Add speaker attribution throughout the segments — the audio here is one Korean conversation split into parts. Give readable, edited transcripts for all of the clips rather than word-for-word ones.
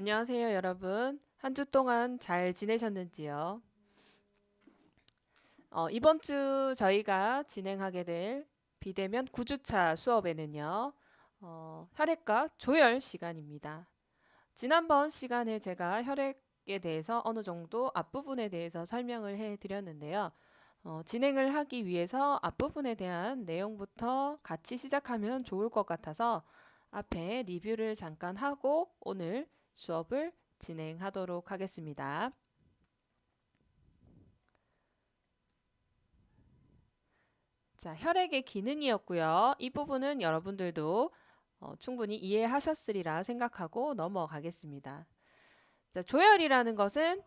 Speaker 1: 안녕하세요, 여러분. 한 주 동안 잘 지내셨는지요? 이번 주 저희가 진행하게 될 비대면 9주차 수업에는요, 혈액과 조혈 시간입니다. 지난번 시간에 제가 혈액에 대해서 어느 정도 앞부분에 대해서 설명을 해 드렸는데요. 진행을 하기 위해서 앞부분에 대한 내용부터 같이 시작하면 좋을 것 같아서 앞에 리뷰를 잠깐 하고 오늘 수업을 진행하도록 하겠습니다. 자, 혈액의 기능이었고요. 이 부분은 여러분들도 충분히 이해하셨으리라 생각하고 넘어가겠습니다. 자, 조혈이라는 것은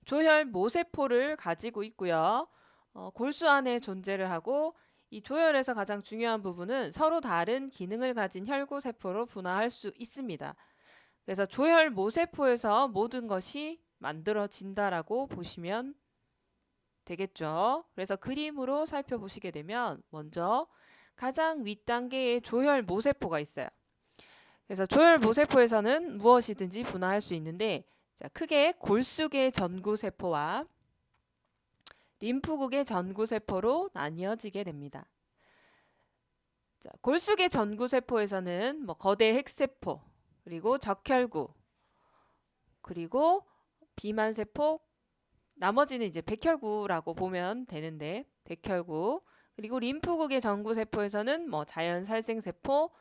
Speaker 1: 조혈 모세포를 가지고 있고요. 골수 안에 존재를 하고 이 조혈에서 가장 중요한 부분은 서로 다른 기능을 가진 혈구세포로 분화할 수 있습니다. 그래서 조혈 모세포에서 모든 것이 만들어진다라고 보시면 되겠죠. 그래서 그림으로 살펴보시게 되면 먼저 가장 윗단계의 조혈 모세포가 있어요. 그래서 조혈 모세포에서는 무엇이든지 분화할 수 있는데 자, 크게 골수계 전구세포와 림프국의 전구세포로 나뉘어지게 됩니다. 자, 골수계 전구세포에서는 거대 핵세포, 그리고 적혈구, 그리고 비만세포, 나머지는 이제 백혈구라고 보면 되는데 백혈구, 그리고 림프국의 전구세포에서는 자연 살생세포,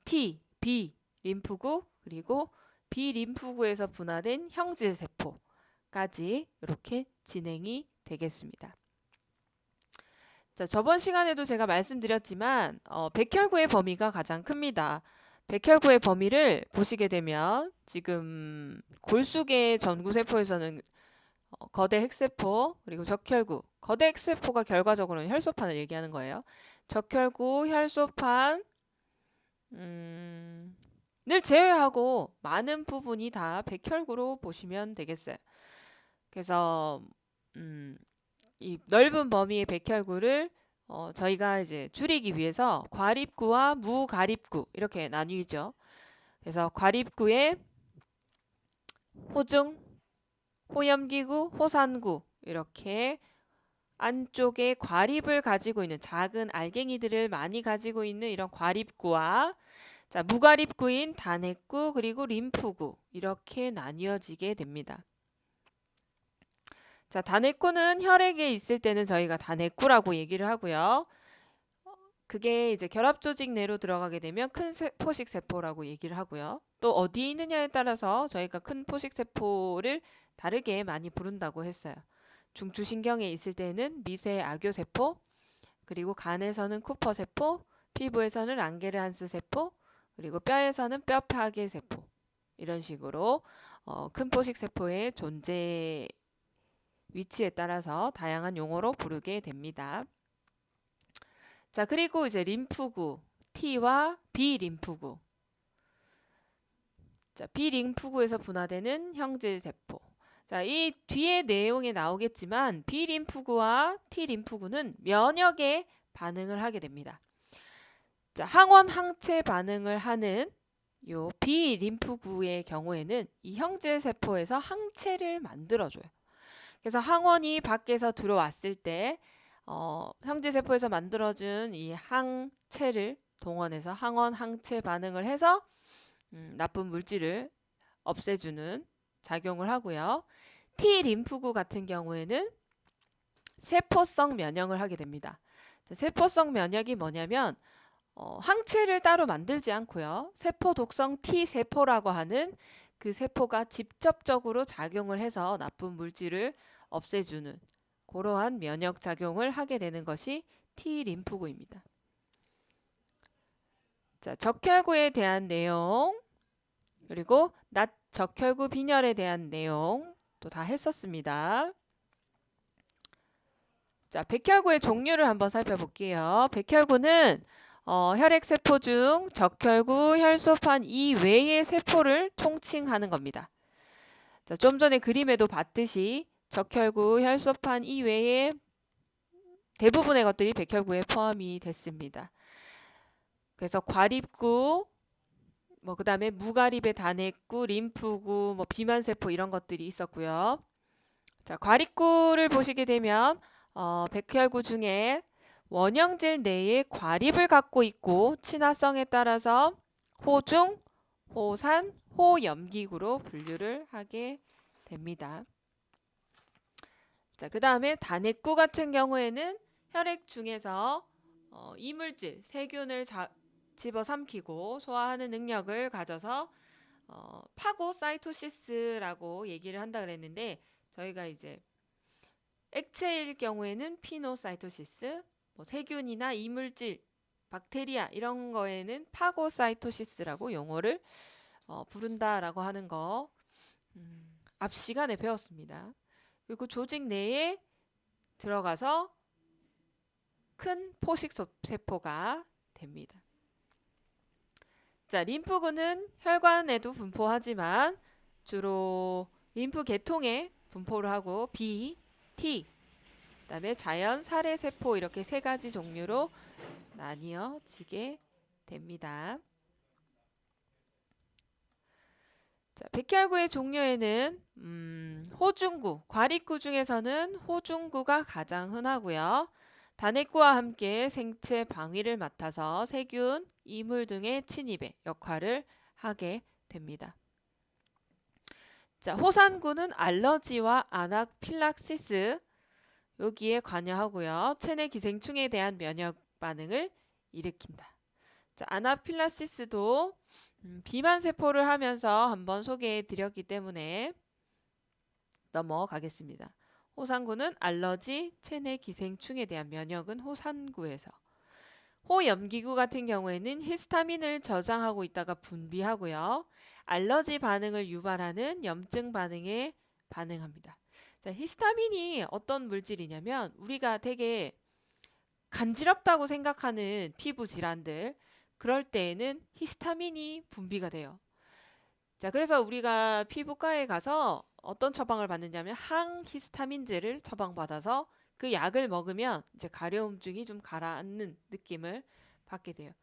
Speaker 1: T, B 림프구, 그리고 비림프구에서 분화된 형질세포까지 이렇게 진행이 되겠습니다. 자, 저번 시간에도 제가 말씀드렸지만 백혈구의 범위가 가장 큽니다. 백혈구의 범위를 보시게 되면 지금 골수계 전구세포에서는 거대 핵세포 그리고 적혈구, 거대 핵세포가 결과적으로는 혈소판을 얘기하는 거예요. 적혈구, 혈소판 를 제외하고 많은 부분이 다 백혈구로 보시면 되겠어요. 그래서 이 넓은 범위의 백혈구를 저희가 이제 줄이기 위해서 과립구와 무과립구 이렇게 나뉘죠. 그래서 과립구에 호중, 호염기구, 호산구 이렇게 안쪽에 과립을 가지고 있는 작은 알갱이들을 많이 가지고 있는 이런 과립구와 자, 무과립구인 단핵구 그리고 림프구 이렇게 나뉘어지게 됩니다. 자, 단핵구는 혈액에 있을 때는 저희가 단핵구라고 얘기를 하고요. 그게 이제 결합 조직 내로 들어가게 되면 큰 포식 세포라고 얘기를 하고요. 또 어디에 있느냐에 따라서 저희가 큰 포식 세포를 다르게 많이 부른다고 했어요. 중추신경에 있을 때는 미세 악교 세포, 그리고 간에서는 쿠퍼 세포, 피부에서는 랑게르한스 세포, 그리고 뼈에서는 뼈 파괴 세포 이런 식으로 큰 포식 세포의 존재 위치에 따라서 다양한 용어로 부르게 됩니다. 자, 그리고 이제 림프구 T와 비림프구. 자, 비림프구에서 분화되는 형질 세포. 자, 이 뒤에 내용에 나오겠지만 비림프구와 T림프구는 면역에 반응을 하게 됩니다. 자, 항원 항체 반응을 하는 요 비림프구의 경우에는 이 형질 세포에서 항체를 만들어줘요. 그래서 항원이 밖에서 들어왔을 때 형질 세포에서 만들어준 이 항체를 동원해서 항원 항체 반응을 해서 나쁜 물질을 없애주는 작용을 하고요. T 림프구 같은 경우에는 세포성 면역을 하게 됩니다. 세포성 면역이 뭐냐면 항체를 따로 만들지 않고요. 세포 독성 T 세포라고 하는 그 세포가 직접적으로 작용을 해서 나쁜 물질을 없애주는 그러한 면역 작용을 하게 되는 것이 T 림프구입니다. 자, 적혈구에 대한 내용 그리고 낮 적혈구 빈혈에 대한 내용 또 다 했었습니다. 자, 백혈구의 종류를 한번 살펴볼게요. 백혈구는 혈액세포 중 적혈구, 혈소판 이외의 세포를 총칭하는 겁니다. 자, 좀 전에 그림에도 봤듯이 적혈구, 혈소판 이외의 대부분의 것들이 백혈구에 포함이 됐습니다. 그래서 과립구, 뭐 그다음에 무가립의 단핵구, 림프구, 뭐 비만세포 이런 것들이 있었고요. 자, 과립구를 보시게 되면 백혈구 중에 원형질 내에 과립을 갖고 있고 친화성에 따라서 호중, 호산, 호염기구로 분류를 하게 됩니다. 자, 그 다음에 단핵구 같은 경우에는 혈액 중에서 이물질, 세균을 집어삼키고 소화하는 능력을 가져서 파고사이토시스라고 얘기를 한다 그랬는데 저희가 이제 액체일 경우에는 피노사이토시스, 뭐 세균이나 이물질, 박테리아 이런 거에는 파고사이토시스라고 용어를 부른다라고 하는 거 앞 시간에 배웠습니다. 그리고 조직 내에 들어가서 큰 포식세포가 됩니다. 자, 림프구는 혈관에도 분포하지만 주로 림프 계통에 분포를 하고 B, T, 그다음에 자연 살해세포 이렇게 세 가지 종류로 나뉘어지게 됩니다. 자, 백혈구의 종류에는 호중구, 과립구 중에서는 호중구가 가장 흔하고요. 단핵구와 함께 생체 방위를 맡아서 세균, 이물 등의 침입의 역할을 하게 됩니다. 자, 호산구는 알러지와 아나필락시스 여기에 관여하고요. 체내 기생충에 대한 면역 반응을 일으킨다. 자, 아나필락시스도 비만 세포를 하면서 한번 소개해 드렸기 때문에 넘어가겠습니다. 호산구는 알러지, 체내 기생충에 대한 면역은 호산구에서. 호염기구 같은 경우에는 히스타민을 저장하고 있다가 분비하고요. 알러지 반응을 유발하는 염증 반응에 반응합니다. 자, 히스타민이 어떤 물질이냐면 우리가 되게 간지럽다고 생각하는 피부 질환들 그럴 때에는 히스타민이 분비가 돼요. 자, 그래서 우리가 피부과에 가서 어떤 처방을 받느냐면 항히스타민제를 처방받아서 그 약을 먹으면 이제 가려움증이 좀 가라앉는 느낌을 받게 돼요.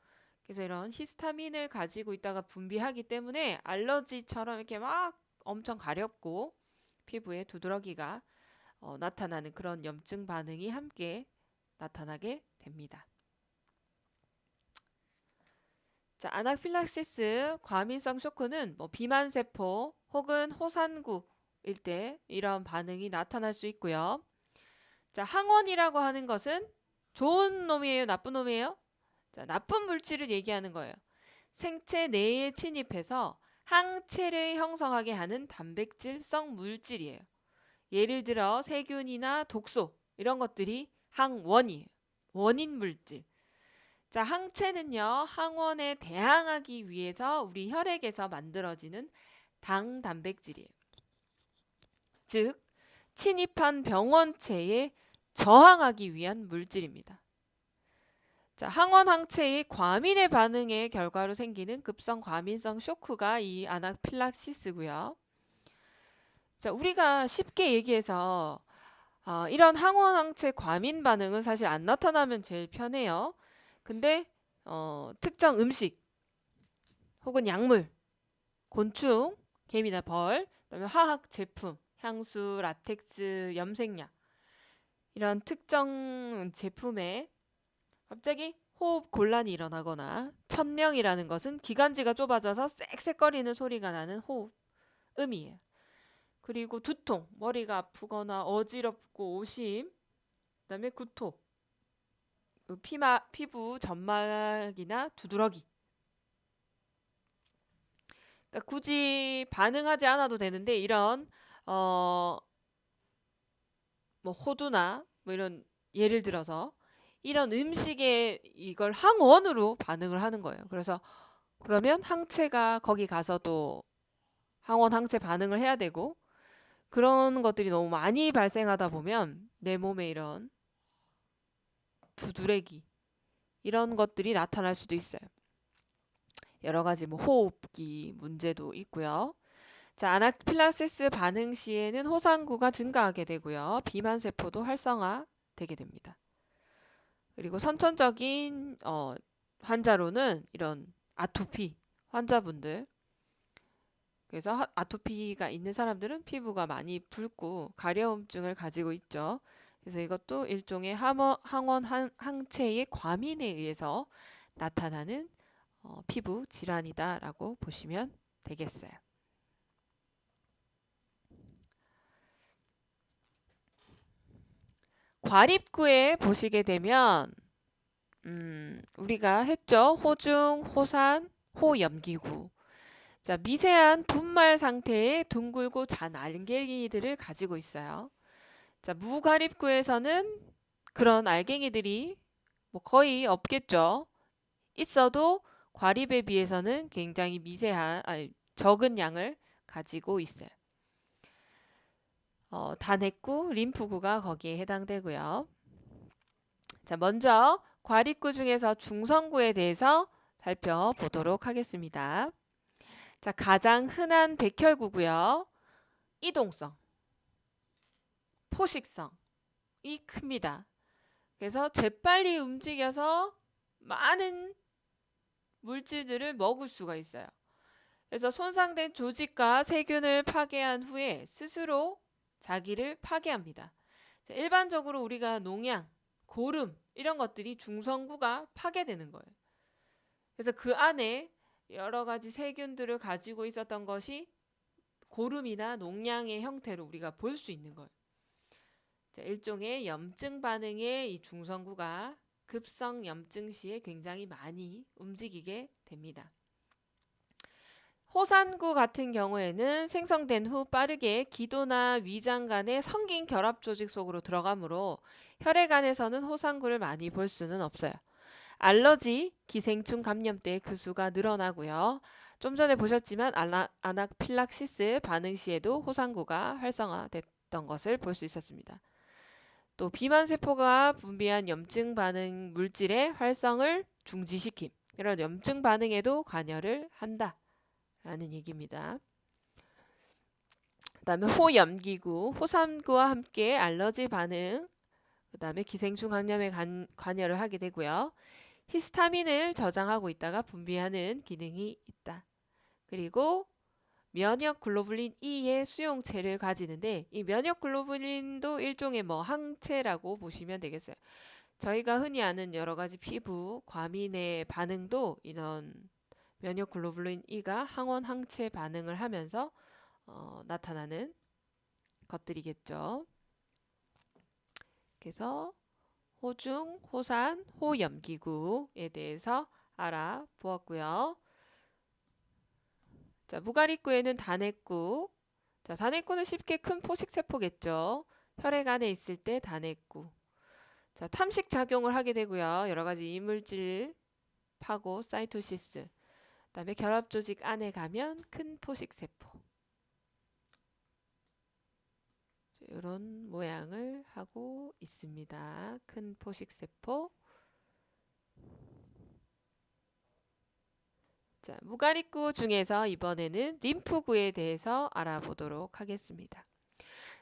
Speaker 1: 그래서 이런 히스타민을 가지고 있다가 분비하기 때문에 알러지처럼 이렇게 막 엄청 가렵고 피부에 두드러기가 나타나는 그런 염증 반응이 함께 나타나게 됩니다. 자, 아나필락시스, 과민성 쇼크는 뭐 비만세포 혹은 호산구일 때 이런 반응이 나타날 수 있고요. 자, 항원이라고 하는 것은 좋은 놈이에요? 나쁜 놈이에요? 자, 나쁜 물질을 얘기하는 거예요. 생체 내에 침입해서 항체를 형성하게 하는 단백질성 물질이에요. 예를 들어 세균이나 독소 이런 것들이 항원이에요. 원인 물질. 자, 항체는요, 항원에 대항하기 위해서 우리 혈액에서 만들어지는 당 단백질이에요. 즉, 침입한 병원체에 저항하기 위한 물질입니다. 자, 항원 항체의 과민의 반응의 결과로 생기는 급성 과민성 쇼크가 이 아나필락시스고요. 자, 우리가 쉽게 얘기해서 이런 항원 항체 과민 반응은 사실 안 나타나면 제일 편해요. 근데 특정 음식 혹은 약물, 곤충, 개미나 벌, 그다음에 화학 제품, 향수, 라텍스, 염색약 이런 특정 제품에 갑자기 호흡 곤란이 일어나거나 천명이라는 것은 기관지가 좁아져서 쌕쌕거리는 소리가 나는 호흡음이에요. 그리고 두통, 머리가 아프거나 어지럽고 오심, 그다음에 구토, 피부 점막이나 두드러기. 그러니까 굳이 반응하지 않아도 되는데 이런 뭐 호두나 뭐 이런 예를 들어서 이런 음식에 이걸 항원으로 반응을 하는 거예요. 그래서 그러면 항체가 거기 가서도 항원 항체 반응을 해야 되고 그런 것들이 너무 많이 발생하다 보면 내 몸에 이런 두드레기 이런 것들이 나타날 수도 있어요. 여러 가지 뭐 호흡기 문제도 있고요. 자, 아나필락시스 반응 시에는 호산구가 증가하게 되고요. 비만세포도 활성화되게 됩니다. 그리고 선천적인 환자로는 이런 아토피 환자분들. 그래서 아토피가 있는 사람들은 피부가 많이 붉고 가려움증을 가지고 있죠. 그래서 이것도 일종의 항원 항체의 과민에 의해서 나타나는 피부 질환이다라고 보시면 되겠어요. 과립구에 보시게 되면 우리가 했죠. 호중, 호산, 호염기구. 자, 미세한 분말 상태의 둥글고 잔 알갱이들을 가지고 있어요. 자, 무과립구에서는 그런 알갱이들이 뭐 거의 없겠죠. 있어도 과립에 비해서는 굉장히 적은 양을 가지고 있어요. 단핵구, 림프구가 거기에 해당되고요. 자, 먼저 과립구 중에서 중성구에 대해서 살펴보도록 하겠습니다. 자, 가장 흔한 백혈구고요. 이동성, 포식성이 큽니다. 그래서 재빨리 움직여서 많은 물질들을 먹을 수가 있어요. 그래서 손상된 조직과 세균을 파괴한 후에 스스로 자기를 파괴합니다. 자, 일반적으로 우리가 농양, 고름 이런 것들이 중성구가 파괴되는 거예요. 그래서 그 안에 여러 가지 세균들을 가지고 있었던 것이 고름이나 농양의 형태로 우리가 볼 수 있는 거예요. 자, 일종의 염증 반응에 이 중성구가 급성 염증 시에 굉장히 많이 움직이게 됩니다. 호산구 같은 경우에는 생성된 후 빠르게 기도나 위장 간의 성긴 결합 조직 속으로 들어가므로 혈액 안에서는 호산구를 많이 볼 수는 없어요. 알러지, 기생충 감염 때 그 수가 늘어나고요. 좀 전에 보셨지만 아나필락시스 반응 시에도 호산구가 활성화됐던 것을 볼 수 있었습니다. 또 비만세포가 분비한 염증 반응 물질의 활성을 중지시킴. 이런 염증 반응에도 관여를 한다. 라는 얘기입니다. 그 다음에 호염기구, 호산구와 함께 알러지 반응, 그 다음에 기생충 감염에 관여를 하게 되고요. 히스타민을 저장하고 있다가 분비하는 기능이 있다. 그리고 면역 글로불린 E의 수용체를 가지는데 이 면역 글로불린도 일종의 항체라고 보시면 되겠어요. 저희가 흔히 아는 여러 가지 피부 과민의 반응도 이런 면역 글로불린 E가 항원 항체 반응을 하면서 나타나는 것들이겠죠. 그래서 호중, 호산, 호염기구에 대해서 알아보았고요. 자, 무과립구에는 단핵구. 자, 단핵구는 쉽게 큰 포식세포겠죠. 혈액 안에 있을 때 단핵구. 자, 탐식 작용을 하게 되고요. 여러 가지 이물질 파고 사이토시스. 그다음에 결합 조직 안에 가면 큰 포식세포. 이런 모양을 하고 있습니다. 큰 포식세포. 자, 무과립구 중에서 이번에는 림프구에 대해서 알아보도록 하겠습니다.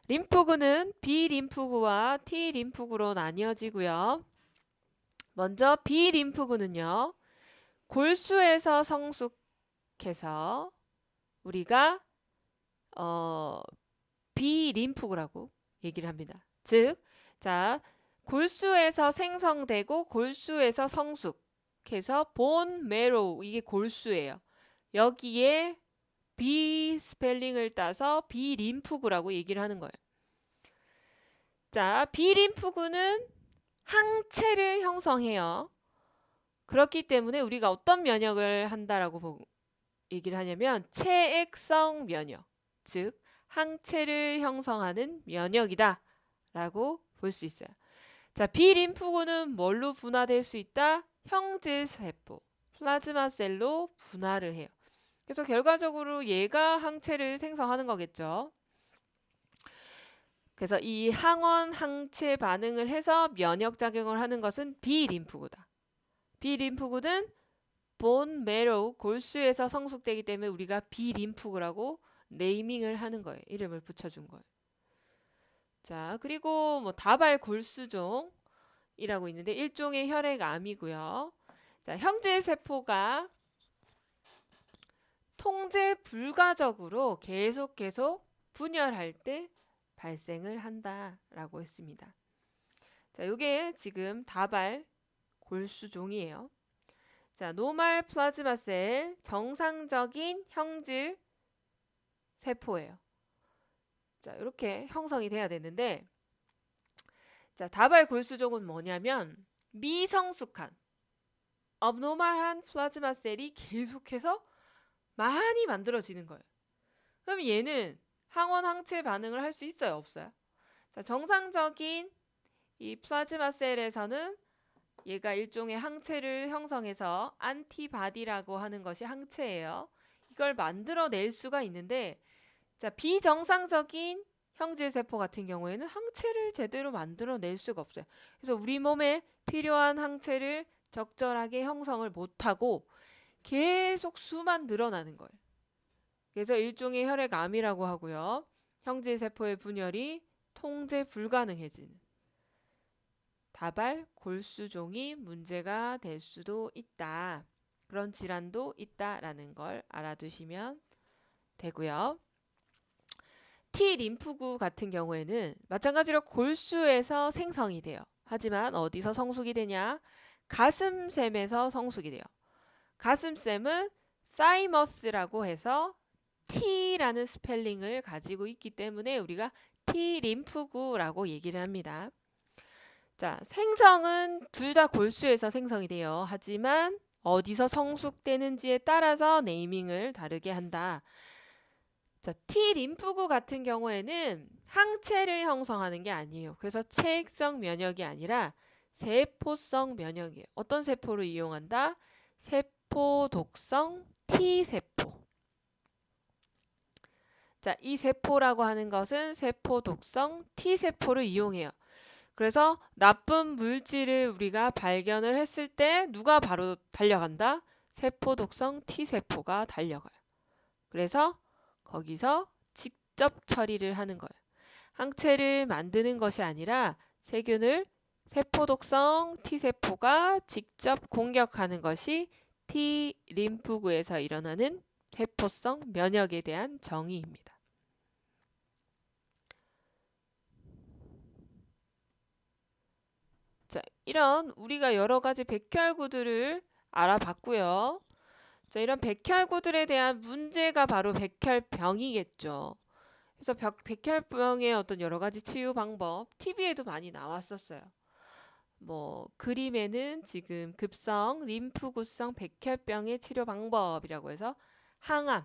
Speaker 1: 림프구는 B림프구와 T림프구로 나뉘어지고요. 먼저 B림프구는요. 골수에서 성숙해서 우리가 B림프구라고 얘기를 합니다. 즉, 자, 골수에서 생성되고 골수에서 성숙해서 본 메로우 이게 골수예요. 여기에 B 스펠링을 따서 B림프구라고 얘기를 하는 거예요. 자, B림프구는 항체를 형성해요. 그렇기 때문에 우리가 어떤 면역을 한다라고 얘기를 하냐면 체액성 면역, 즉 항체를 형성하는 면역이다 라고 볼 수 있어요. 자, B림프구는 뭘로 분화될 수 있다? 형질세포, 플라즈마셀로 분화를 해요. 그래서 결과적으로 얘가 항체를 생성하는 거겠죠. 그래서 이 항원 항체 반응을 해서 면역작용을 하는 것은 B림프구다. B림프구는 본 메로우 골수에서 성숙되기 때문에 우리가 B림프구라고 네이밍을 하는 거예요. 이름을 붙여준 거예요. 자, 그리고 다발 골수종이라고 있는데 일종의 혈액암이고요. 자, 형질세포가 통제 불가적으로 계속 분열할 때 발생을 한다라고 했습니다. 자, 요게 지금 다발 골수종이에요. 자, 노말 플라즈마 셀, 정상적인 형질 세포예요. 자, 이렇게 형성이 돼야 되는데, 자, 다발 골수종은 뭐냐면 미성숙한 abnormal한 플라즈마 셀이 계속해서 많이 만들어지는 거예요. 그럼 얘는 항원 항체 반응을 할 수 있어요, 없어요? 자, 정상적인 이 플라즈마 셀에서는 얘가 일종의 항체를 형성해서 안티바디라고 하는 것이 항체예요. 이걸 만들어낼 수가 있는데, 자, 비정상적인 형질세포 같은 경우에는 항체를 제대로 만들어낼 수가 없어요. 그래서 우리 몸에 필요한 항체를 적절하게 형성을 못하고 계속 수만 늘어나는 거예요. 그래서 일종의 혈액암이라고 하고요. 형질세포의 분열이 통제 불가능해지는 다발 골수종이 문제가 될 수도 있다. 그런 질환도 있다라는 걸 알아두시면 되고요. T 림프구 같은 경우에는 마찬가지로 골수에서 생성이 돼요. 하지만 어디서 성숙이 되냐? 가슴샘에서 성숙이 돼요. 가슴샘은 사이머스라고 해서 T라는 스펠링을 가지고 있기 때문에 우리가 T 림프구라고 얘기를 합니다. 자, 생성은 둘 다 골수에서 생성이 돼요. 하지만 어디서 성숙되는지에 따라서 네이밍을 다르게 한다. 자, T 림프구 같은 경우에는 항체를 형성하는 게 아니에요. 그래서 체액성 면역이 아니라 세포성 면역이에요. 어떤 세포를 이용한다? 세포 독성 T세포. 자, 이 세포라고 하는 것은 세포 독성 T세포를 이용해요. 그래서 나쁜 물질을 우리가 발견을 했을 때 누가 바로 달려간다? 세포 독성 T세포가 달려가요. 그래서 거기서 직접 처리를 하는 거예요. 항체를 만드는 것이 아니라 세균을 세포 독성 T세포가 직접 공격하는 것이 T 림프구에서 일어나는 세포성 면역에 대한 정의입니다. 자, 이런 우리가 여러 가지 백혈구들을 알아봤고요. 자, 이런 백혈구들에 대한 문제가 바로 백혈병이겠죠. 그래서 백혈병의 어떤 여러 가지 치유 방법, TV에도 많이 나왔었어요. 뭐 그림에는 지금 급성 림프구성 백혈병의 치료 방법이라고 해서 항암.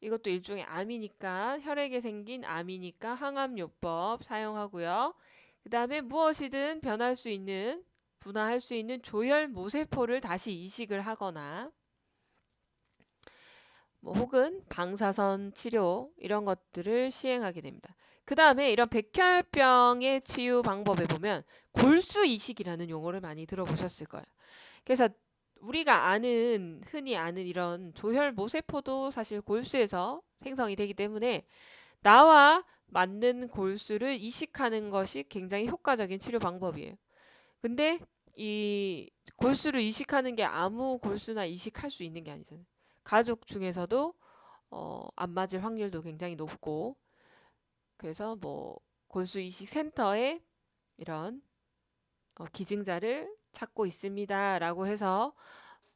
Speaker 1: 이것도 일종의 암이니까 혈액에 생긴 암이니까 항암요법 사용하고요. 그 다음에 무엇이든 변할 수 있는 분화할 수 있는 조혈 모세포를 다시 이식을 하거나 뭐 혹은 방사선 치료 이런 것들을 시행하게 됩니다. 그 다음에 이런 백혈병의 치유 방법에 보면 골수 이식이라는 용어를 많이 들어보셨을 거예요. 그래서 우리가 흔히 아는 이런 조혈 모세포도 사실 골수에서 생성이 되기 때문에 나와 맞는 골수를 이식하는 것이 굉장히 효과적인 치료 방법이에요. 근데 이 골수를 이식하는 게 아무 골수나 이식할 수 있는 게 아니잖아요. 가족 중에서도 안 맞을 확률도 굉장히 높고 그래서 뭐 골수 이식 센터에 이런 기증자를 찾고 있습니다라고 해서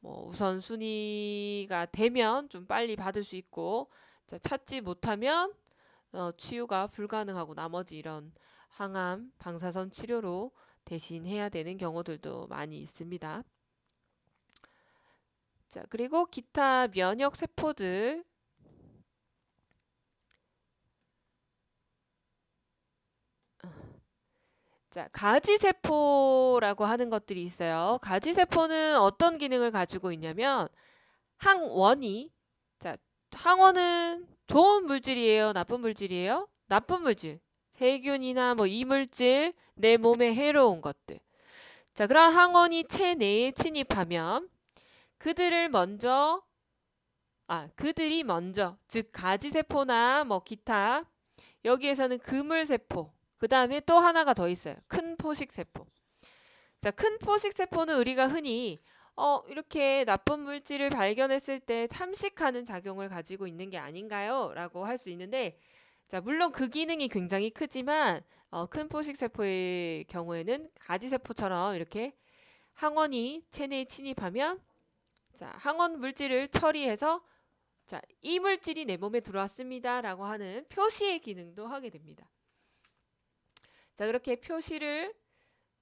Speaker 1: 뭐 우선순위가 되면 좀 빨리 받을 수 있고 자, 찾지 못하면 치유가 불가능하고 나머지 이런 항암, 방사선 치료로 대신 해야 되는 경우들도 많이 있습니다. 자, 그리고 기타 면역 세포들 자, 가지세포라고 하는 것들이 있어요. 가지세포는 어떤 기능을 가지고 있냐면 항원이 자, 항원은 좋은 물질이에요? 나쁜 물질이에요? 나쁜 물질. 세균이나 뭐 이물질, 내 몸에 해로운 것들. 자, 그런 항원이 체내에 침입하면 그들이 먼저 즉 가지세포나 뭐 기타 여기에서는 그물세포 그 다음에 또 하나가 더 있어요. 큰 포식세포. 자, 큰 포식세포는 우리가 흔히 이렇게 나쁜 물질을 발견했을 때 탐식하는 작용을 가지고 있는 게 아닌가요? 라고 할 수 있는데, 자, 물론 그 기능이 굉장히 크지만, 큰 포식세포의 경우에는 가지세포처럼 이렇게 항원이 체내에 침입하면, 자, 항원 물질을 처리해서, 자, 이 물질이 내 몸에 들어왔습니다. 라고 하는 표시의 기능도 하게 됩니다. 자, 그렇게 표시를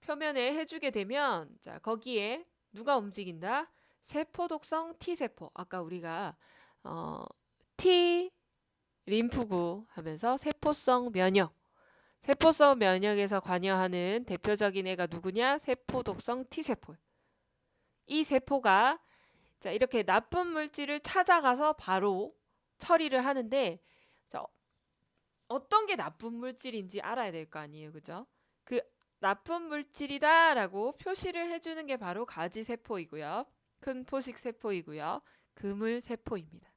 Speaker 1: 표면에 해주게 되면, 자, 거기에 누가 움직인다? 세포독성 T세포. 아까 우리가 T 림프구 하면서 세포성 면역. 세포성 면역에서 관여하는 대표적인 애가 누구냐? 세포독성 T세포. 이 세포가 자, 이렇게 나쁜 물질을 찾아가서 바로 처리를 하는데, 자, 어떤 게 나쁜 물질인지 알아야 될 거 아니에요. 그죠? 그 나쁜 물질이다 라고 표시를 해주는 게 바로 가지세포이고요. 큰 포식세포이고요. 그물세포입니다.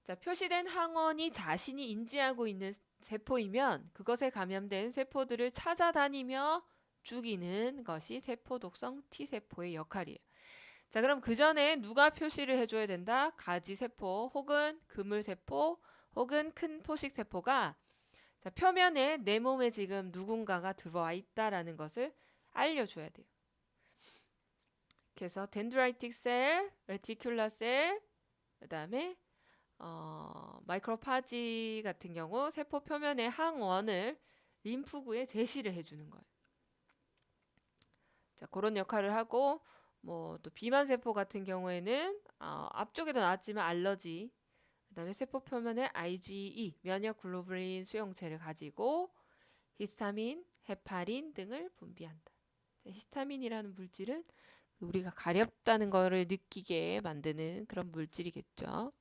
Speaker 1: 자, 표시된 항원이 자신이 인지하고 있는 세포이면 그것에 감염된 세포들을 찾아다니며 죽이는 것이 세포독성 T세포의 역할이에요. 자, 그럼 그 전에 누가 표시를 해줘야 된다? 가지세포 혹은 그물세포 혹은 큰 포식세포가 자, 표면에 내 몸에 지금 누군가가 들어와 있다라는 것을 알려줘야 돼요. 그래서 덴드라이틱 셀, 레티큘라 셀, 그 다음에 마이크로파지 같은 경우 세포 표면의 항원을 림프구에 제시를 해주는 거예요. 자, 그런 역할을 하고 뭐 또 비만 세포 같은 경우에는 앞쪽에도 나왔지만 알러지, 그다음에 세포 표면에 IgE 면역 글로불린 수용체를 가지고 히스타민, 헤파린 등을 분비한다. 자, 히스타민이라는 물질은 우리가 가렵다는 것을 느끼게 만드는 그런 물질이겠죠.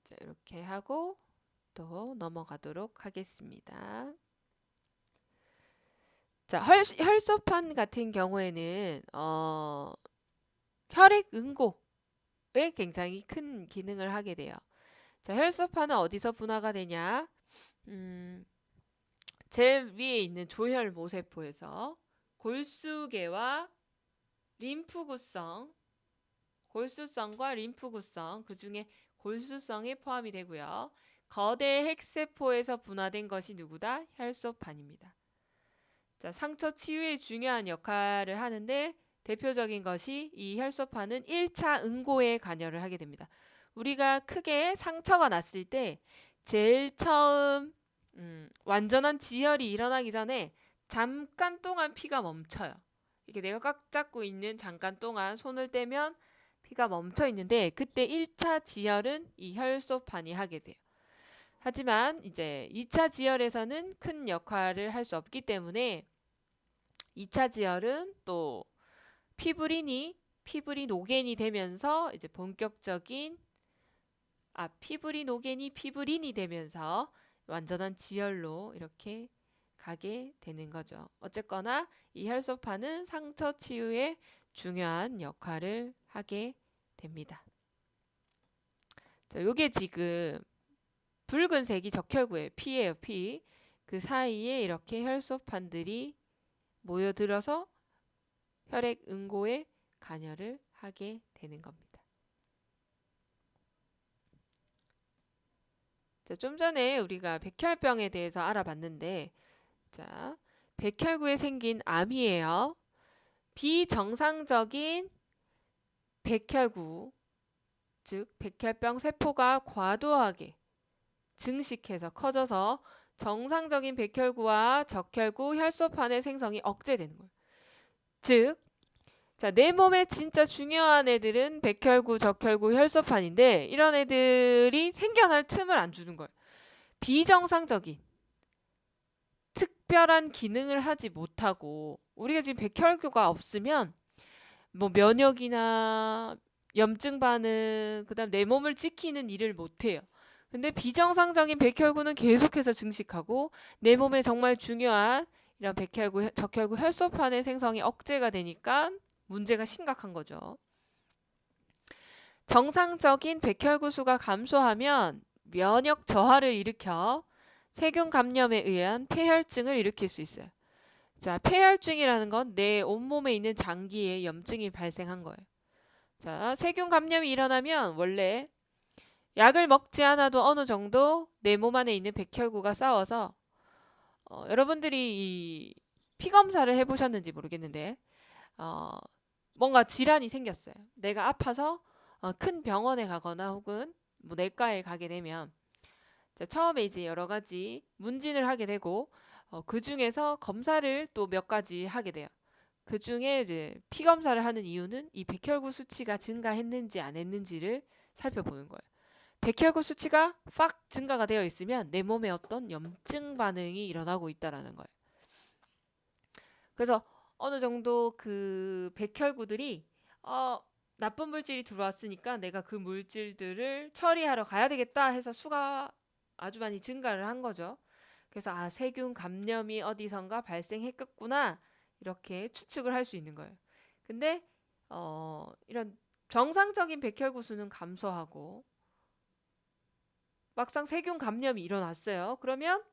Speaker 1: 자, 이렇게 하고 또 넘어가도록 하겠습니다. 자, 혈소판 같은 경우에는 혈액 응고에 굉장히 큰 기능을 하게 돼요. 자, 혈소판은 어디서 분화가 되냐? 제일 위에 있는 조혈 모세포에서 골수계와 림프구성, 골수성과 림프구성, 그 중에 골수성이 포함이 되고요. 거대 핵세포에서 분화된 것이 누구다? 혈소판입니다. 자, 상처 치유에 중요한 역할을 하는데 대표적인 것이 이 혈소판은 1차 응고에 관여를 하게 됩니다. 우리가 크게 상처가 났을 때 제일 처음 완전한 지혈이 일어나기 전에 잠깐 동안 피가 멈춰요. 이렇게 내가 꽉 잡고 있는 잠깐 동안 손을 떼면 피가 멈춰 있는데 그때 1차 지혈은 이 혈소판이 하게 돼요. 하지만 이제 2차 지혈에서는 큰 역할을 할 수 없기 때문에 2차 지혈은 또 피브리노겐이 되면서 이제 본격적인 피브린이 되면서 완전한 지혈로 이렇게 가게 되는 거죠. 어쨌거나 이 혈소판은 상처 치유에 중요한 역할을 하게 됩니다. 자, 요게 지금 붉은색이 적혈구예요. 피예요, 피. 그 사이에 이렇게 혈소판들이 모여들어서 혈액 응고에 관여를 하게 되는 겁니다. 자, 좀 전에 우리가 백혈병에 대해서 알아봤는데, 자, 백혈구에 생긴 암이에요. 비정상적인 백혈구, 즉 백혈병 세포가 과도하게 증식해서 커져서 정상적인 백혈구와 적혈구 혈소판의 생성이 억제되는 거예요. 즉, 자, 내 몸에 진짜 중요한 애들은 백혈구, 적혈구, 혈소판인데 이런 애들이 생겨날 틈을 안 주는 거예요. 비정상적인 특별한 기능을 하지 못하고 우리가 지금 백혈구가 없으면 뭐 면역이나 염증 반응, 그다음 내 몸을 지키는 일을 못해요. 근데 비정상적인 백혈구는 계속해서 증식하고 내 몸에 정말 중요한 이런 백혈구, 적혈구, 혈소판의 생성이 억제가 되니까 문제가 심각한 거죠. 정상적인 백혈구 수가 감소하면 면역 저하를 일으켜 세균 감염에 의한 폐혈증을 일으킬 수 있어요. 자, 폐혈증이라는 건 내 온몸에 있는 장기에 염증이 발생한 거예요. 자, 세균 감염이 일어나면 원래 약을 먹지 않아도 어느 정도 내 몸 안에 있는 백혈구가 싸워서 여러분들이 이 피검사를 해보셨는지 모르겠는데 뭔가 질환이 생겼어요. 내가 아파서 큰 병원에 가거나 혹은 뭐 내과에 가게 되면 자, 처음에 이제 여러 가지 문진을 하게 되고 그 중에서 검사를 또 몇 가지 하게 돼요. 그 중에 이제 피 검사를 하는 이유는 이 백혈구 수치가 증가했는지 안 했는지를 살펴보는 거예요. 백혈구 수치가 팍 증가가 되어 있으면 내 몸에 어떤 염증 반응이 일어나고 있다라는 거예요. 그래서 어느 정도 그 백혈구들이 나쁜 물질이 들어왔으니까 내가 그 물질들을 처리하러 가야 되겠다 해서 수가 아주 많이 증가를 한 거죠. 그래서 세균 감염이 어디선가 발생했겠구나 이렇게 추측을 할 수 있는 거예요. 근데 이런 정상적인 백혈구 수는 감소하고 막상 세균 감염이 일어났어요. 그러면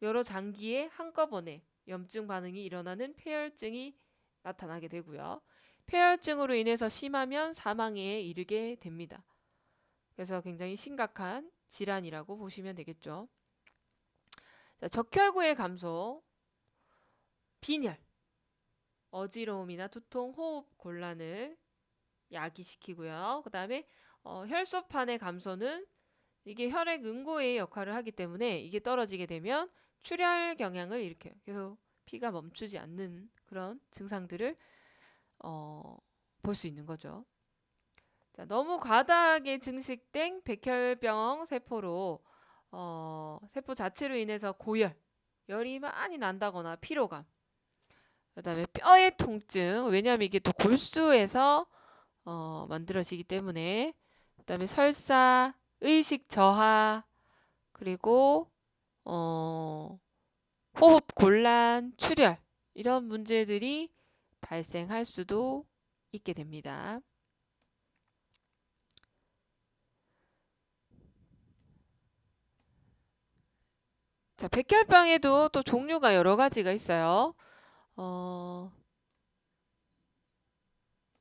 Speaker 1: 여러 장기에 한꺼번에 염증 반응이 일어나는 폐혈증이 나타나게 되고요. 폐혈증으로 인해서 심하면 사망에 이르게 됩니다. 그래서 굉장히 심각한 질환이라고 보시면 되겠죠. 자, 적혈구의 감소, 빈혈, 어지러움이나 두통, 호흡 곤란을 야기시키고요. 그 다음에 혈소판의 감소는 이게 혈액 응고의 역할을 하기 때문에 이게 떨어지게 되면 출혈 경향을 일으켜요. 계속 피가 멈추지 않는 그런 증상들을 볼 수 있는 거죠. 자, 너무 과다하게 증식된 백혈병 세포로 세포 자체로 인해서 고열, 열이 많이 난다거나 피로감, 그 다음에 뼈의 통증, 왜냐하면 이게 또 골수에서 만들어지기 때문에, 그 다음에 설사, 의식 저하, 그리고 호흡 곤란, 출혈 이런 문제들이 발생할 수도 있게 됩니다. 자, 백혈병에도 또 종류가 여러 가지가 있어요.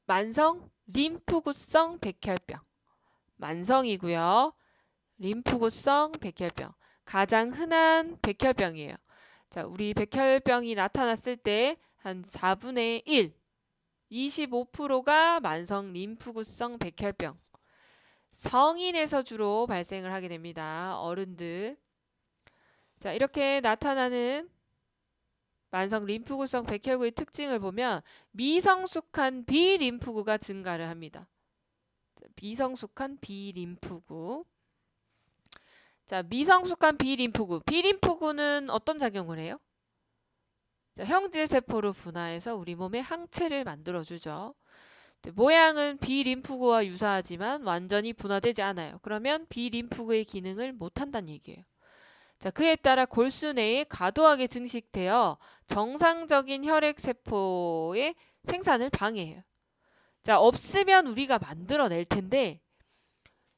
Speaker 1: 만성 림프구성 백혈병. 만성이고요. 림프구성 백혈병. 가장 흔한 백혈병이에요. 자, 우리 백혈병이 나타났을 때 한 4분의 1, 25%가 만성 림프구성 백혈병. 성인에서 주로 발생을 하게 됩니다. 어른들. 자, 이렇게 나타나는 만성 림프구성 백혈구의 특징을 보면 미성숙한 비림프구가 증가를 합니다. 미성숙한 비림프구. 자, 미성숙한 비림프구. 비림프구는 어떤 작용을 해요? 자, 형질세포를 분화해서 우리 몸에 항체를 만들어주죠. 모양은 비림프구와 유사하지만 완전히 분화되지 않아요. 그러면 비림프구의 기능을 못한다는 얘기예요. 자, 그에 따라 골수 내에 과도하게 증식되어 정상적인 혈액세포의 생산을 방해해요. 자, 없으면 우리가 만들어낼 텐데,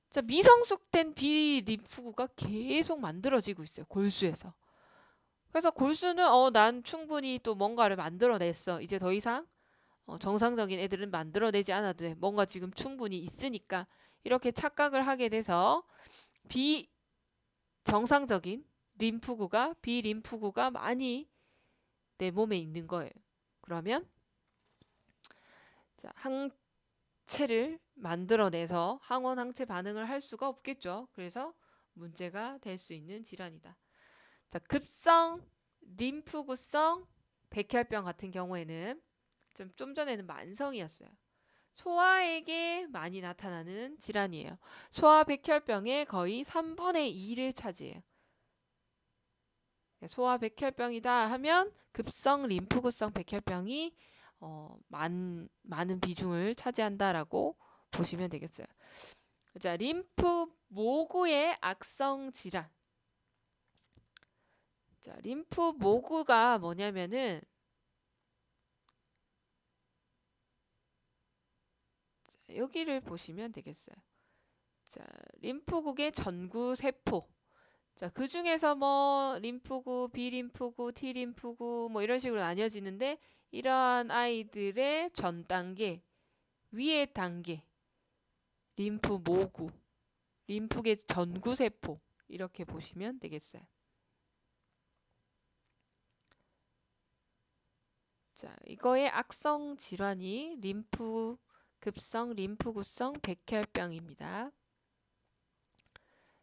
Speaker 1: 자, 미성숙된 비림프구가 계속 만들어지고 있어요. 골수에서. 그래서 골수는 난 충분히 또 뭔가를 만들어냈어. 이제 더 이상 정상적인 애들은 만들어내지 않아도 돼. 뭔가 지금 충분히 있으니까 이렇게 착각을 하게 돼서 비정상적인 비림프구가 많이 내 몸에 있는 거예요. 그러면 자, 항체를 만들어내서 항원 항체 반응을 할 수가 없겠죠. 그래서 문제가 될 수 있는 질환이다. 자, 급성 림프구성 백혈병 같은 경우에는 좀 전에는 만성이었어요. 소아에게 많이 나타나는 질환이에요. 소아 백혈병의 거의 3분의 2를 차지해요. 소아 백혈병이다 하면 급성 림프구성 백혈병이 많은 비중을 차지한다라고 보시면 되겠어요. 자, 림프 모구의 악성 질환. 자, 림프 모구가 뭐냐면은 여기를 보시면 되겠어요. 자, 림프국의 전구 세포. 자, 그 중에서 뭐 림프구, B림프구, T림프구 뭐 이런 식으로 나뉘어지는데 이러한 아이들의 전 단계, 위의 단계, 림프 모구, 림프계 전구 세포 이렇게 보시면 되겠어요. 자, 이거의 악성 질환이 림프 급성 림프구성 백혈병입니다.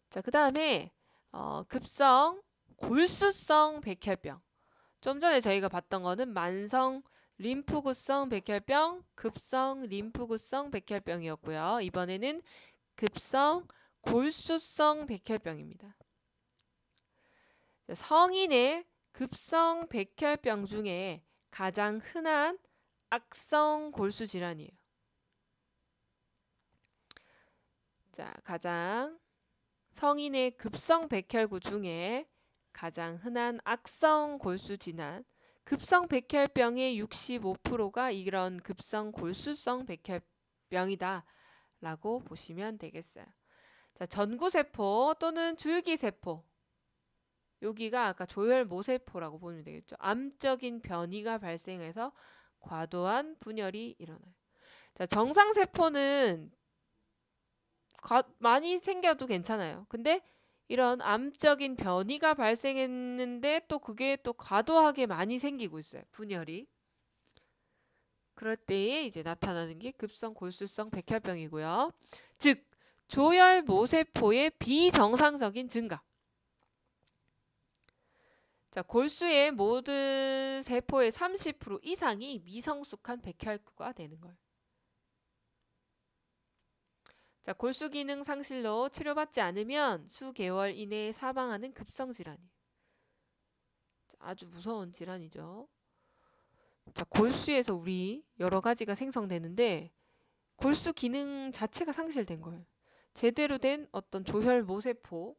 Speaker 1: 자, 그 다음에 급성 골수성 백혈병. 좀 전에 저희가 봤던 거는 만성 림프구성 백혈병, 급성 림프구성 백혈병이었고요. 이번에는 급성 골수성 백혈병입니다. 성인의 급성 백혈병 중에 가장 흔한 악성 골수 질환이에요. 자, 가장 성인의 급성 백혈구 중에 가장 흔한 악성 골수 질환, 급성 백혈병의 65%가 이런 급성 골수성 백혈병이다 라고 보시면 되겠어요. 자, 전구세포 또는 줄기세포, 여기가 아까 조혈모세포라고 보면 되겠죠. 암적인 변이가 발생해서 과도한 분열이 일어나요. 자, 정상세포는 많이 생겨도 괜찮아요. 근데 이런 암적인 변이가 발생했는데 또 그게 또 과도하게 많이 생기고 있어요. 분열이. 그럴 때에 이제 나타나는 게 급성 골수성 백혈병이고요. 즉 조혈모세포의 비정상적인 증가. 자, 골수의 모든 세포의 30% 이상이 미성숙한 백혈구가 되는 거예요. 자, 골수 기능 상실로 치료받지 않으면 수개월 이내에 사망하는 급성 질환이에요. 아주 무서운 질환이죠. 자, 골수에서 우리 여러 가지가 생성되는데 골수 기능 자체가 상실된 거예요. 제대로 된 어떤 조혈모세포,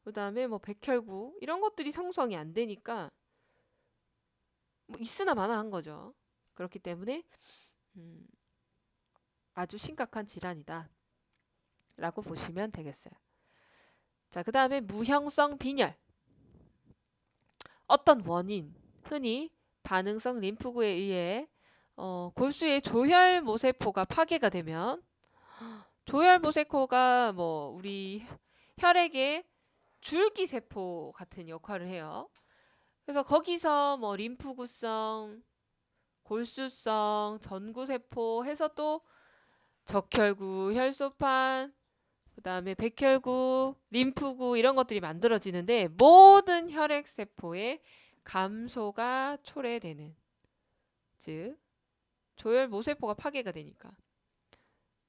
Speaker 1: 그 다음에 뭐 백혈구 이런 것들이 형성이 안 되니까 뭐 있으나 마나한 거죠. 그렇기 때문에 아주 심각한 질환이다 라고 보시면 되겠어요. 자, 그 다음에 무형성 빈혈. 어떤 원인, 흔히 반응성 림프구에 의해 골수의 조혈모세포가 파괴가 되면, 조혈모세포가 뭐 우리 혈액의 줄기세포 같은 역할을 해요. 그래서 거기서 뭐 림프구성, 골수성, 전구세포 해서 또 적혈구, 혈소판, 그 다음에 백혈구, 림프구 이런 것들이 만들어지는데 모든 혈액세포의 감소가 초래되는, 즉 조혈모세포가 파괴가 되니까.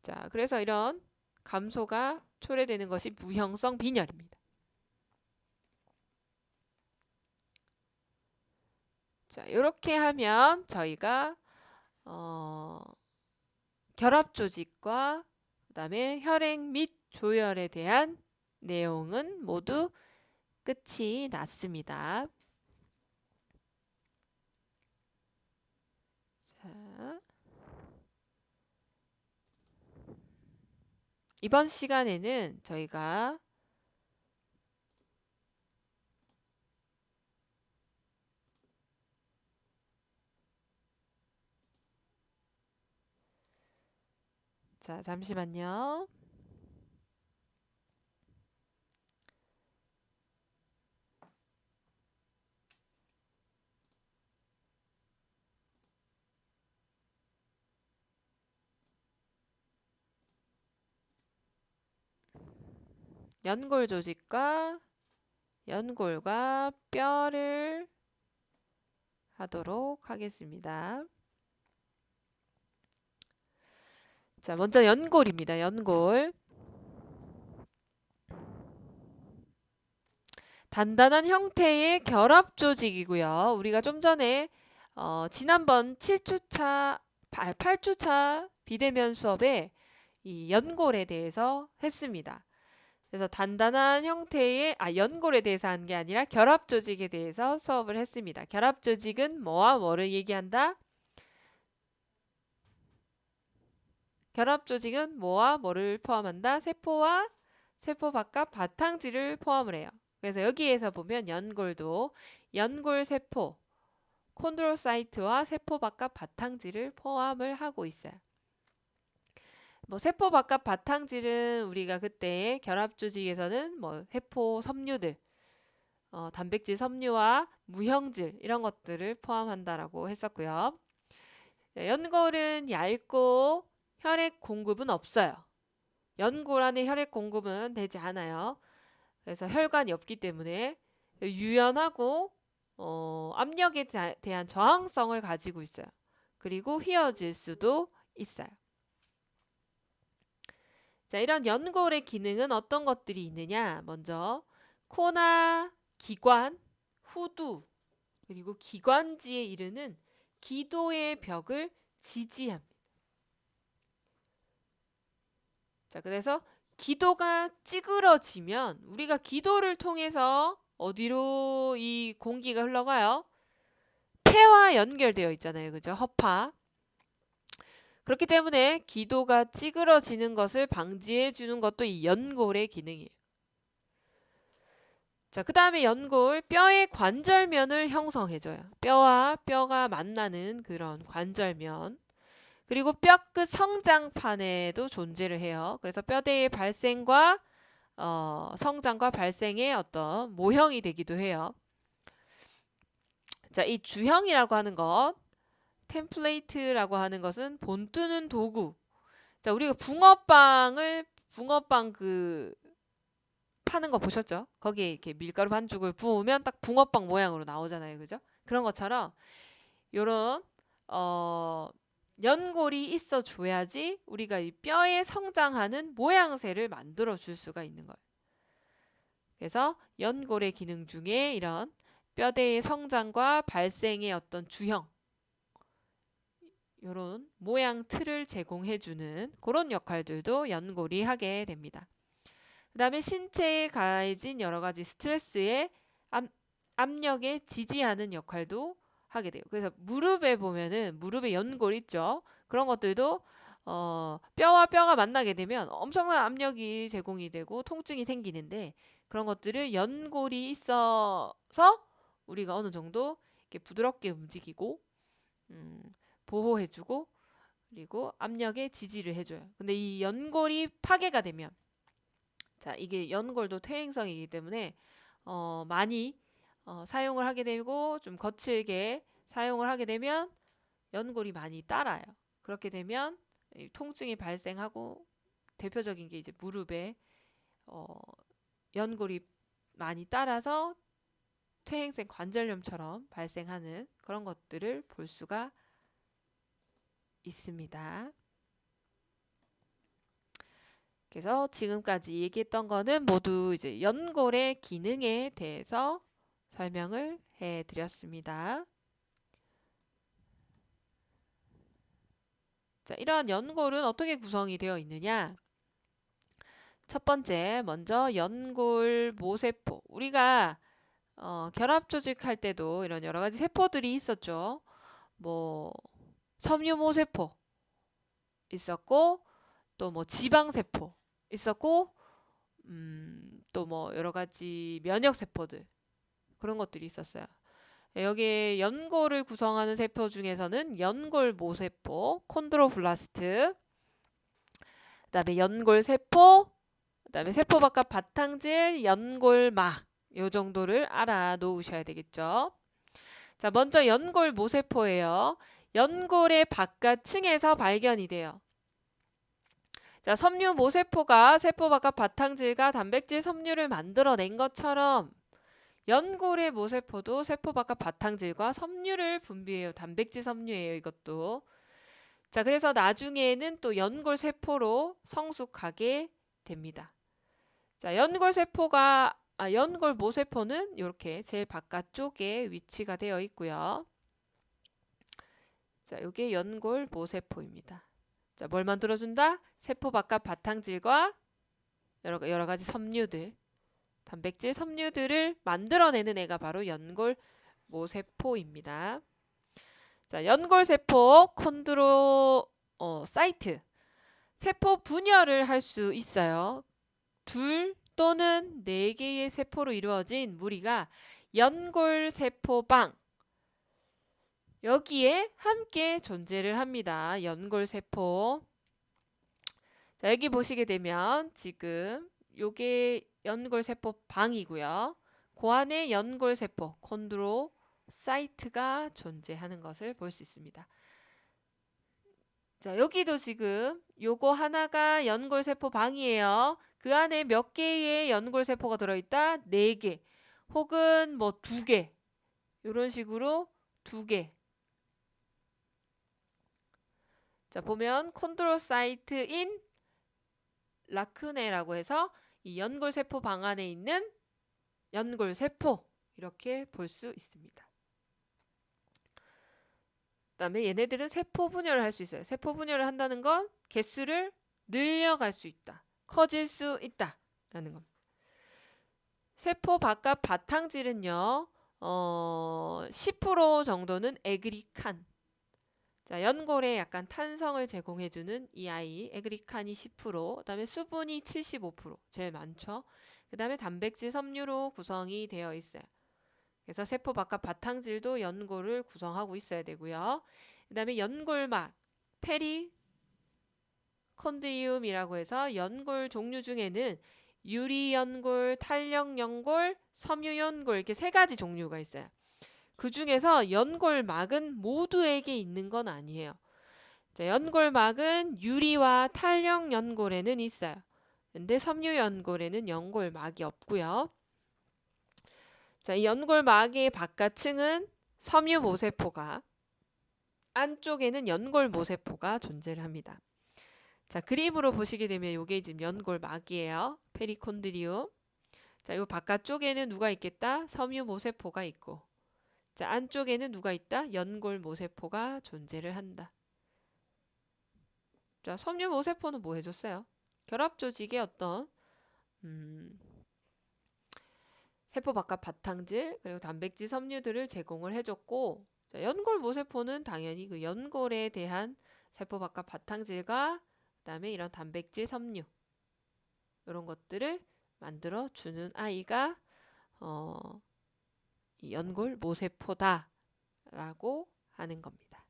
Speaker 1: 자, 그래서 이런 감소가 초래되는 것이 무형성 빈혈입니다. 자, 이렇게 하면 저희가 결합 조직과 그 다음에 혈액 및 조혈에 대한 내용은 모두 끝이 났습니다. 자, 이번 시간에는 저희가 자, 잠시만요. 연골 조직과 연골과 뼈를 하도록 하겠습니다. 자, 먼저 연골입니다. 연골. 단단한 형태의 결합 조직이고요. 우리가 좀 전에 지난번 7주차, 8주차 비대면 수업에 이 연골에 대해서 했습니다. 그래서 단단한 형태의 연골에 대해서 한 게 아니라 결합 조직에 대해서 수업을 했습니다. 결합 조직은 뭐와 뭐를 얘기한다? 결합 조직은 뭐와 뭐를 포함한다? 세포와 세포 바깥 바탕지를 포함을 해요. 그래서 여기에서 보면 연골도 연골세포, 콘드로사이트와 세포 바깥 바탕질을 포함을 하고 있어요. 뭐 세포 바깥 바탕질은 우리가 그때 결합 조직에서는 뭐 세포 섬유들, 단백질 섬유와 무형질 이런 것들을 포함한다라고 했었고요. 연골은 얇고 혈액 공급은 없어요. 연골 안에 혈액 공급은 되지 않아요. 그래서 혈관이 없기 때문에 유연하고 압력에 대한 저항성을 가지고 있어요. 그리고 휘어질 수도 있어요. 자, 이런 연골의 기능은 어떤 것들이 있느냐? 먼저 코나 기관, 후두, 그리고 기관지에 이르는 기도의 벽을 지지합니다. 자, 그래서 기도가 찌그러지면 우리가 기도를 통해서 어디로 이 공기가 흘러가요? 폐와 연결되어 있잖아요. 그죠? 허파. 그렇기 때문에 기도가 찌그러지는 것을 방지해 주는 것도 이 연골의 기능이에요. 자, 그 다음에 연골, 뼈의 관절면을 형성해줘요. 뼈와 뼈가 만나는 그런 관절면. 그리고 뼈끝 성장판에도 존재를 해요. 그래서 뼈대의 발생과 성장과 발생의 어떤 모형이 되기도 해요. 자, 이 주형이라고 하는 것, 템플레이트라고 하는 것은 본뜨는 도구. 자, 우리가 붕어빵 그 파는 거 보셨죠? 거기에 이렇게 밀가루 반죽을 부으면 딱 붕어빵 모양으로 나오잖아요. 그죠? 그런 것처럼 요런 연골이 있어 줘야지 우리가 이 뼈에 성장하는 모양새를 만들어 줄 수가 있는 거예요. 그래서 연골의 기능 중에 이런 뼈대의 성장과 발생의 어떤 주형, 이런 모양 틀을 제공해 주는 그런 역할들도 연골이 하게 됩니다. 그 다음에 신체에 가해진 여러 가지 스트레스에 압력에 지지하는 역할도 하게 돼요. 그래서 무릎에 보면은 무릎에 연골 있죠. 그런 것들도 뼈와 뼈가 만나게 되면 엄청난 압력이 제공이 되고 통증이 생기는데 그런 것들을 연골이 있어서 우리가 어느 정도 이렇게 부드럽게 움직이고 보호해주고 그리고 압력에 지지를 해줘요. 근데 이 연골이 파괴가 되면 자, 이게 연골도 퇴행성이기 때문에 많이 사용을 하게 되고 좀 거칠게 사용을 하게 되면 연골이 많이 따라요. 그렇게 되면 통증이 발생하고 대표적인 게 이제 무릎에 연골이 많이 따라서 퇴행성 관절염처럼 발생하는 그런 것들을 볼 수가 있습니다. 그래서 지금까지 얘기했던 거는 모두 이제 연골의 기능에 대해서 설명을 해 드렸습니다. 자, 이러한 연골은 어떻게 구성이 되어 있느냐? 첫 번째, 먼저 연골 모세포. 우리가 결합 조직할 때도 이런 여러 가지 세포들이 있었죠. 뭐 섬유 모세포 있었고 또 뭐 지방 세포 있었고 또 뭐 여러 가지 면역 세포들 그런 것들이 있었어요. 여기에 연골을 구성하는 세포 중에서는 연골 모세포, 콘드로블라스트, 그다음에 연골 세포, 그다음에 세포 바깥 바탕질, 연골막 요 정도를 알아 놓으셔야 되겠죠. 자, 먼저 연골 모세포예요. 연골의 바깥층에서 발견이 돼요. 자, 섬유 모세포가 세포 바깥 바탕질과 단백질 섬유를 만들어낸 것처럼 연골의 모세포도 세포 바깥 바탕질과 섬유를 분비해요. 단백질 섬유예요, 이것도. 자, 그래서 나중에는 또 연골 세포로 성숙하게 됩니다. 자, 연골 모세포는 이렇게 제일 바깥쪽에 위치가 되어 있고요. 자, 이게 연골 모세포입니다. 자, 뭘 만들어준다? 세포 바깥 바탕질과 여러 가지 섬유들, 단백질 섬유들을 만들어내는 애가 바로 연골 모세포입니다. 자, 연골세포 콘드로사이트 세포 분열을 할 수 있어요. 둘 또는 4개의 세포로 이루어진 무리가 연골세포방, 여기에 함께 존재를 합니다. 연골세포. 자, 여기 보시게 되면 지금 요게 연골세포방이고요. 그 안에 연골세포, 콘드로사이트가 존재하는 것을 볼 수 있습니다. 자, 여기도 지금 요거 하나가 연골세포방이에요. 그 안에 몇 개의 연골세포가 들어있다? 4개 혹은 뭐 2개, 이런 식으로 2개. 자, 보면 콘드로사이트인 라쿠네라고 해서 이 연골세포 방 안에 있는 연골세포, 이렇게 볼 수 있습니다. 그 다음에 얘네들은 세포 분열을 할 수 있어요. 세포 분열을 한다는 건 개수를 늘려갈 수 있다, 커질 수 있다 라는 겁니다. 세포 바깥 바탕질은요 10% 정도는 에그리칸, 자, 연골에 약간 탄성을 제공해주는 이 아이 에그리칸이 10%, 그 다음에 수분이 75%, 제일 많죠. 그 다음에 단백질 섬유로 구성이 되어 있어요. 그래서 세포 바깥 바탕질도 연골을 구성하고 있어야 되고요. 그 다음에 연골막, 페리콘디움이라고 해서 연골 종류 중에는 유리연골, 탄력연골, 섬유연골, 이렇게 3가지 종류가 있어요. 그 중에서 연골막은 모두에게 있는 건 아니에요. 자, 연골막은 유리와 탄력연골에는 있어요. 근데 섬유연골에는 연골막이 없고요. 자, 이 연골막의 바깥층은 섬유모세포가, 안쪽에는 연골모세포가 존재를 합니다. 자, 그림으로 보시게 되면 이게 지금 연골막이에요. 페리콘드리움. 자, 이 바깥쪽에는 누가 있겠다? 섬유모세포가 있고, 자, 안쪽에는 누가 있다? 연골모세포가 존재를 한다. 자, 섬유모세포는 뭐 해줬어요? 결합조직의 어떤 세포 바깥 바탕질, 그리고 단백질 섬유들을 제공을 해줬고, 자, 연골모세포는 당연히 그 연골에 대한 세포 바깥 바탕질과 그 다음에 이런 단백질 섬유, 이런 것들을 만들어 주는 아이가 이 연골모세포다 라고 하는 겁니다.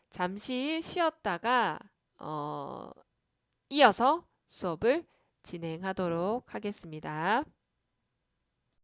Speaker 1: 잠시 쉬었다가 이어서 수업을 진행하도록 하겠습니다.